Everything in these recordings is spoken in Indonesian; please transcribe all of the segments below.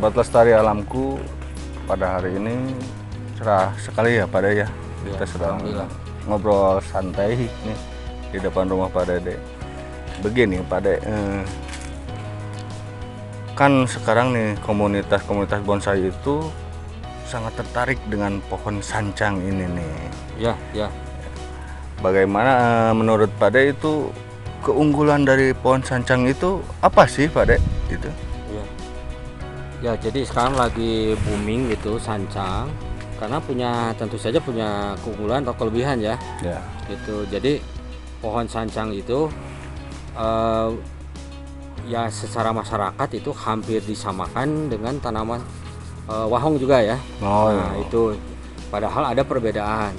Sobat Lestari Alamku, pada hari ini cerah sekali ya Pak Dede ya. Kita sedang ngobrol santai nih di depan rumah Pak Dede. Begini Pak Dede, kan sekarang nih komunitas-komunitas bonsai itu sangat tertarik dengan pohon sancang ini nih. Ya. Bagaimana menurut Pak Dede itu keunggulan dari pohon sancang itu apa sih Pak Dede? Gitu. Ya, jadi sekarang lagi booming gitu sancang, karena tentu saja punya keunggulan atau kelebihan ya. Gitu. Jadi pohon sancang itu ya secara masyarakat itu hampir disamakan dengan tanaman wahong juga ya. Itu padahal ada perbedaan.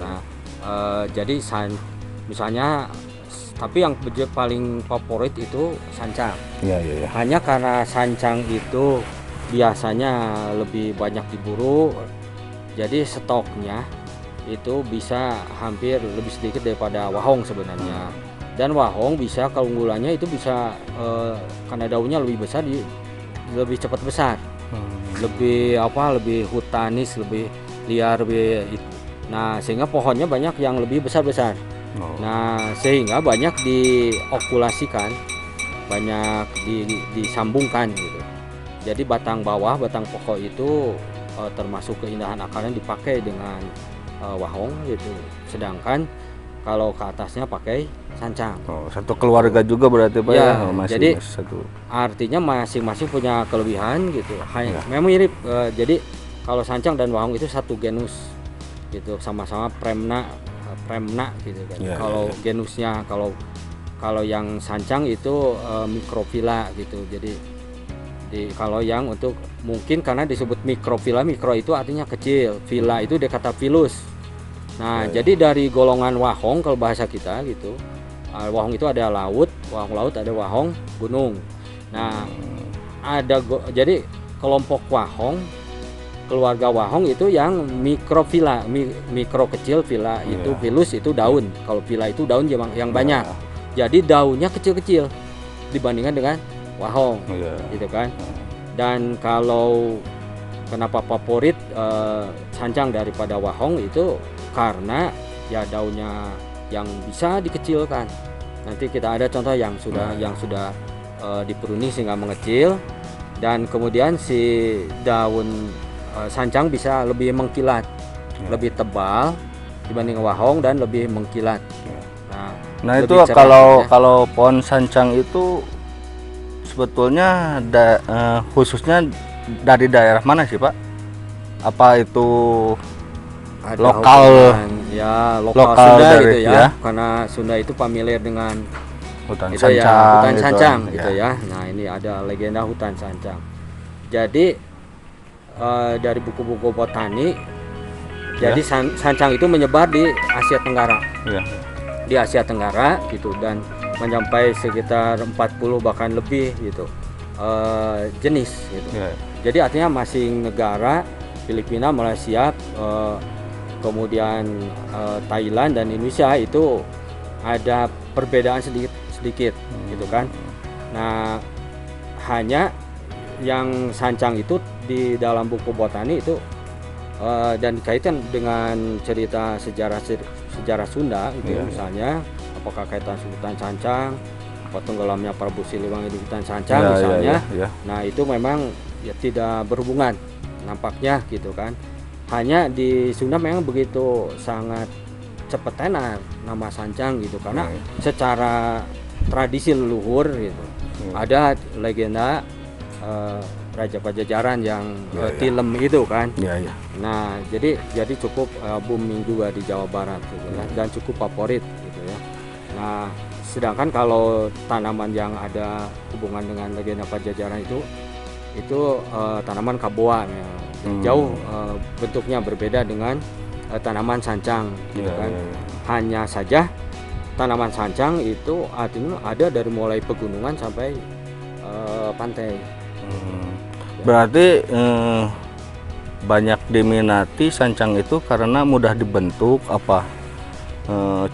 Nah, jadi misalnya tapi yang paling favorit itu sancang. Hanya karena sancang itu biasanya lebih banyak diburu, jadi stoknya itu bisa hampir lebih sedikit daripada wahong sebenarnya. Dan wahong bisa keunggulannya itu bisa karena daunnya lebih besar, lebih cepat besar, lebih hutanis, lebih liar, nah sehingga pohonnya banyak yang lebih besar. Nah sehingga banyak diokulasikan, banyak disambungkan gitu. Jadi batang pokok itu termasuk keindahan akarnya dipakai dengan wahong gitu. Sedangkan kalau ke atasnya pakai sancang. Satu keluarga juga berarti Pak ya? Jadi satu. Artinya masing-masing punya kelebihan gitu. Memang mirip. Jadi kalau sancang dan wahong itu satu genus gitu, sama-sama premna gitu kan. Kalau genusnya kalau yang sancang itu mikrofila gitu. Jadi kalau yang untuk mungkin karena disebut mikrofila, mikro itu artinya kecil, fila itu dia kata filus. Nah, jadi dari golongan wahong kalau bahasa kita gitu. Wahong itu ada wahong laut, ada wahong gunung. Nah, jadi kelompok wahong, keluarga wahong itu yang mikrofila, mikro kecil, fila itu filus itu daun. Kalau fila itu daun yang banyak. Jadi daunnya kecil-kecil dibandingkan dengan wahong, gitu kan. Dan kalau kenapa favorit sancang daripada wahong itu karena ya daunnya yang bisa dikecilkan. Nanti kita ada contoh yang sudah dipuruni sehingga mengecil, dan kemudian si daun sancang bisa lebih mengkilat, lebih tebal dibanding wahong dan lebih mengkilat. Nah itu kalau pohon sancang itu sebetulnya khususnya dari daerah mana sih Pak? Apa itu lokal Sunda dari, gitu ya? Karena Sunda itu familiar dengan hutan sancang gitu ya. Nah ini ada legenda hutan sancang. Jadi dari buku-buku botani, jadi sancang itu menyebar di Asia Tenggara. Di Asia Tenggara gitu, dan mencapai sekitar 40 bahkan lebih gitu jenis gitu. Jadi artinya masing negara, Filipina, Malaysia, kemudian Thailand dan Indonesia itu ada perbedaan sedikit gitu kan. Nah hanya yang sancang itu di dalam buku botani itu dan dikaitkan dengan cerita sejarah Sunda itu misalnya, apakah kaitan hutan sancang, tenggelamnya Prabu Siliwangi di hutan sancang misalnya. Nah itu memang ya tidak berhubungan nampaknya gitu kan. Hanya di Sunda memang begitu sangat cepat tenar nama sancang gitu, karena secara tradisi leluhur gitu ada legenda Raja Pajajaran yang tilem itu kan. Nah jadi cukup booming juga di Jawa Barat gitu ya, dan cukup favorit gitu ya. Nah sedangkan kalau tanaman yang ada hubungan dengan legenda Pajajaran itu tanaman kaboa ya. Jauh bentuknya berbeda dengan tanaman sancang gitu kan. Hanya saja tanaman sancang itu artinya ada dari mulai pegunungan sampai pantai. Berarti banyak diminati sancang itu karena mudah dibentuk,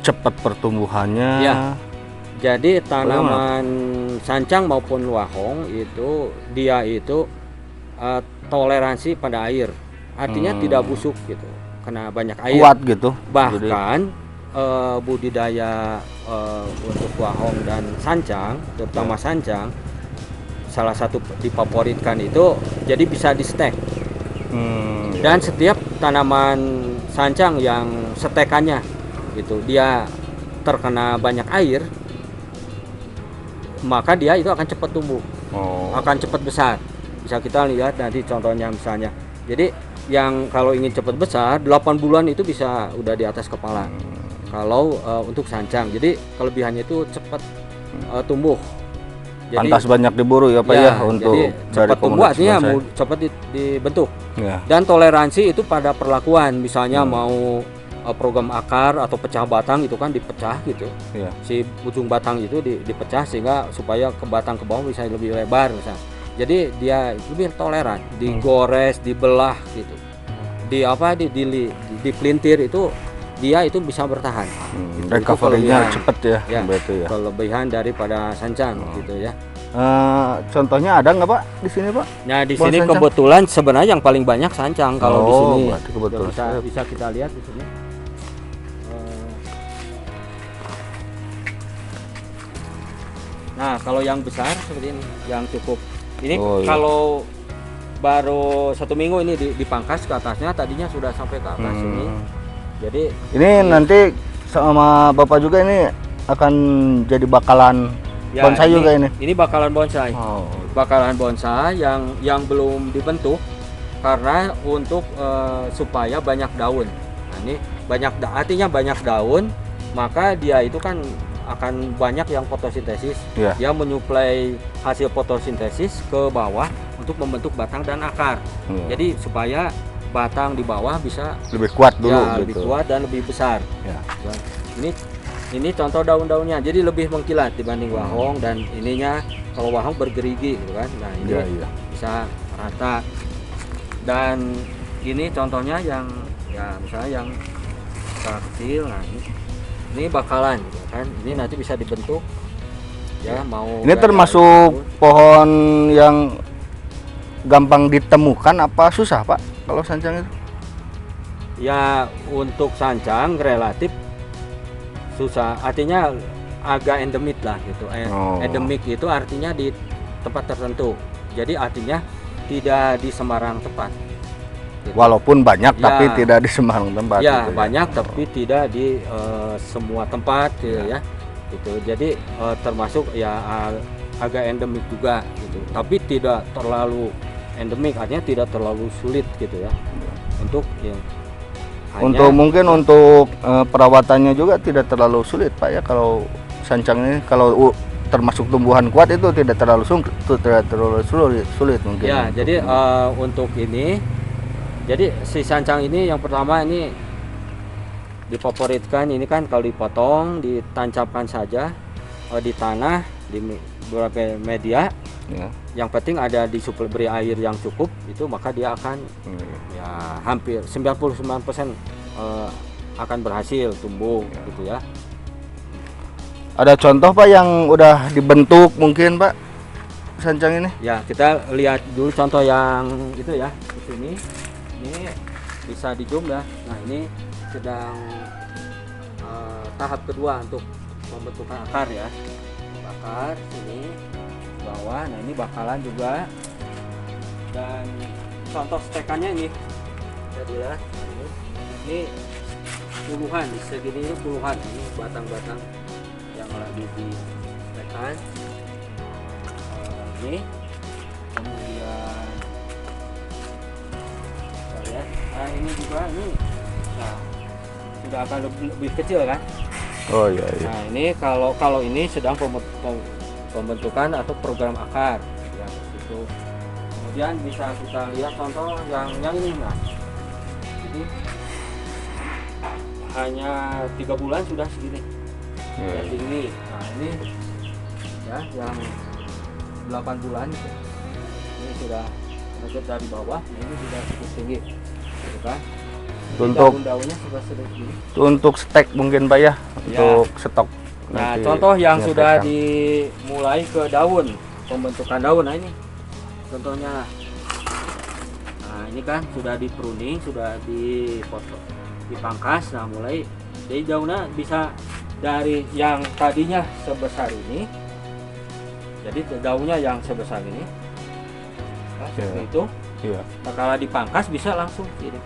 cepat pertumbuhannya. Jadi tanaman sancang maupun wahong itu dia itu toleransi pada air, artinya tidak busuk gitu, kena banyak air. Kuat gitu. Bahkan budidaya untuk wahong dan sancang, terutama sancang, salah satu difavoritkan itu jadi bisa di stek. Dan setiap tanaman sancang yang stekannya gitu dia terkena banyak air, maka dia itu akan cepat tumbuh, akan cepat besar. Bisa kita lihat nanti contohnya misalnya. Jadi yang kalau ingin cepat besar 8 bulan itu bisa udah di atas kepala. Kalau untuk sancang, jadi kelebihannya itu cepat tumbuh. Jadi, pantas banyak diburu ya Pak ya untuk jadi cepat tumbuh artinya cepat dibentuk. Dan toleransi itu pada perlakuan, misalnya mau program akar atau pecah batang itu kan dipecah gitu. Si ujung batang itu dipecah sehingga supaya ke batang ke bawah bisa lebih lebar misalnya. Jadi dia lebih toleran, digores, dibelah gitu. Di pelintir itu dia itu bisa bertahan. Recovery-nya cepat ya, berarti ya. Kelebihan daripada sancang gitu ya. Contohnya ada nggak Pak di sini Pak? Nah di sini sancang? Kebetulan sebenarnya yang paling banyak sancang kalau di sini. Bisa kita lihat di sini. Nah kalau yang besar seperti ini, yang cukup ini kalau baru 1 minggu ini dipangkas ke atasnya, tadinya sudah sampai ke atas ini. Jadi ini nanti sama Bapak juga ini akan jadi bakalan bonsai juga ini. Ini bakalan bonsai. Bakalan bonsai yang belum dibentuk karena untuk supaya banyak daun. Nah, ini artinya banyak daun, maka dia itu kan akan banyak yang fotosintesis. Dia menyuplai hasil fotosintesis ke bawah untuk membentuk batang dan akar. Jadi supaya batang di bawah bisa lebih kuat dulu, lebih kuat dan lebih besar. Ini contoh daun-daunnya, jadi lebih mengkilat dibanding wahong, dan ininya kalau wahong bergerigi gitu kan. Nah ini bisa rata. Dan ini contohnya yang misalnya yang kecil. Nah ini bakalan gitu kan. Ini nanti bisa dibentuk mau. Ini termasuk pohon yang gampang ditemukan apa susah Pak kalau sancang itu? Ya untuk sancang relatif susah, artinya agak endemik lah gitu. Endemik itu artinya di tempat tertentu, jadi artinya tidak di sembarang tempat gitu. Walaupun banyak tapi tidak di sembarang tempat gitu banyak tapi tidak di semua tempat gitu ya gitu. Jadi termasuk agak endemik juga gitu, tapi tidak terlalu endemik, artinya tidak terlalu sulit gitu ya untuk mungkin untuk perawatannya juga tidak terlalu sulit Pak ya. Kalau sancang ini kalau termasuk tumbuhan kuat itu tidak terlalu sulit mungkin. Jadi untuk ini, jadi si sancang ini yang pertama ini difavoritkan, ini kan kalau dipotong ditancapkan saja di tanah, di beberapa media. Yang penting ada beri air yang cukup itu, maka dia akan hampir 99% akan berhasil tumbuh gitu ya. Ada contoh Pak yang udah dibentuk mungkin Pak sancang ini? Ya kita lihat dulu contoh yang itu ya di sini. Ini bisa di zoom ya. Nah ini sedang tahap kedua untuk pembentukan akar ya. Akar sini bawah. Nah ini bakalan juga, dan contoh stekannya ini jadilah ini puluhan, segini ini puluhan, ini batang-batang yang lagi di stekan ini. Kemudian kita lihat, ini juga ini sudah akan lebih kecil kan. Nah ini kalau ini sedang pembentukan atau program akar ya itu. Kemudian bisa kita lihat contoh yang ini. Nah ini hanya 3 bulan sudah segini tinggi. Nah ini ya yang 8 bulan ini sudah menurut dari bawah, ini sudah cukup tinggi gitu kan. Untuk daun-daunnya sudah segini. Untuk stek mungkin Pak ya, untuk stok. Nah contoh yang sudah dimulai ke daun, pembentukan daun. Nah ini contohnya ini kan sudah di pruning, sudah dipotong, dipangkas. Nah mulai jadi daunnya bisa dari yang tadinya sebesar ini, jadi daunnya yang sebesar ini, nah, seperti itu. Iya. Nah, kalau dipangkas bisa langsung ini.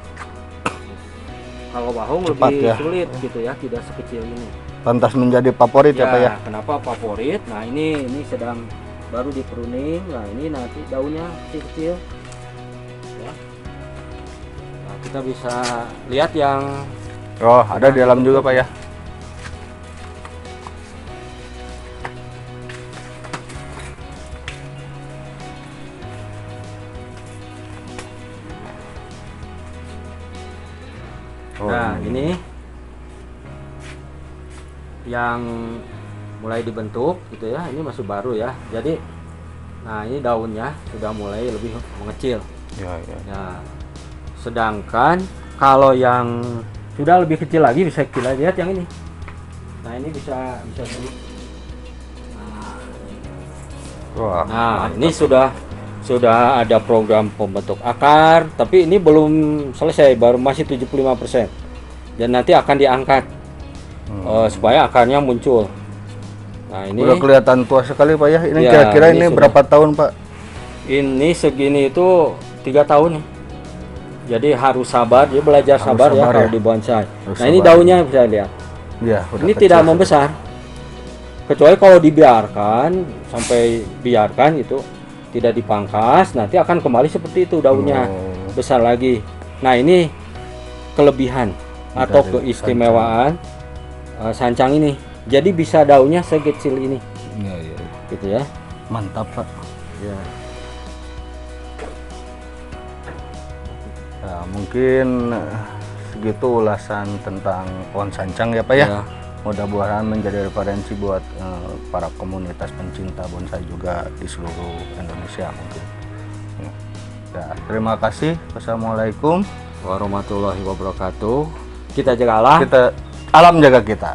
Kalau bahung Cepat, lebih ya. sulit gitu ya, tidak sekecil ini. Pantas menjadi favorit ya Pak ya. Kenapa favorit? Nah ini sedang baru di pruning. Nah ini nanti daunnya kecil-kecil. Ya. Nah, kita bisa lihat yang Oh, ada di dalam juga Pak ya. Oh, nah ini yang mulai dibentuk gitu ya. Ini masih baru ya. Jadi nah ini daunnya sudah mulai lebih mengecil. ya, ya. Nah, sedangkan kalau yang sudah lebih kecil lagi bisa kita lihat yang ini. Nah ini bisa dulu. Wah, Nah ini sudah ada program pembentuk akar, tapi ini belum selesai, baru masih 75%. Dan nanti akan diangkat supaya akarnya muncul. Nah ini udah kelihatan tua sekali Pak ya. Ini Ya, kira-kira ini ini sudah. berapa tahun Pak? Ini segini itu 3 tahun nih. Jadi harus sabar, dia belajar Harus sabar ya sabar kalau ya. di bonsai. Harus Nah ini sabar. daunnya bisa lihat. Iya, udah Ini kecil tidak sudah. membesar. Kecuali kalau dibiarkan sampai biarkan itu tidak dipangkas, nanti akan kembali seperti itu daunnya Oh. besar lagi. Nah ini kelebihan atau Dari keistimewaan sancang ini. Jadi bisa daunnya sekecil ini, Iya, iya. gitu ya. Mantap Pak. Ya. Ya, mungkin segitu ulasan tentang pohon sancang ya Pak ya. Ya. Mudah-mudahan menjadi referensi buat para komunitas pencinta bonsai juga di seluruh Indonesia mungkin. Ya, terima kasih. Wassalamualaikum. Warahmatullahi wabarakatuh. Kita jaga alam. Kita alam jaga kita.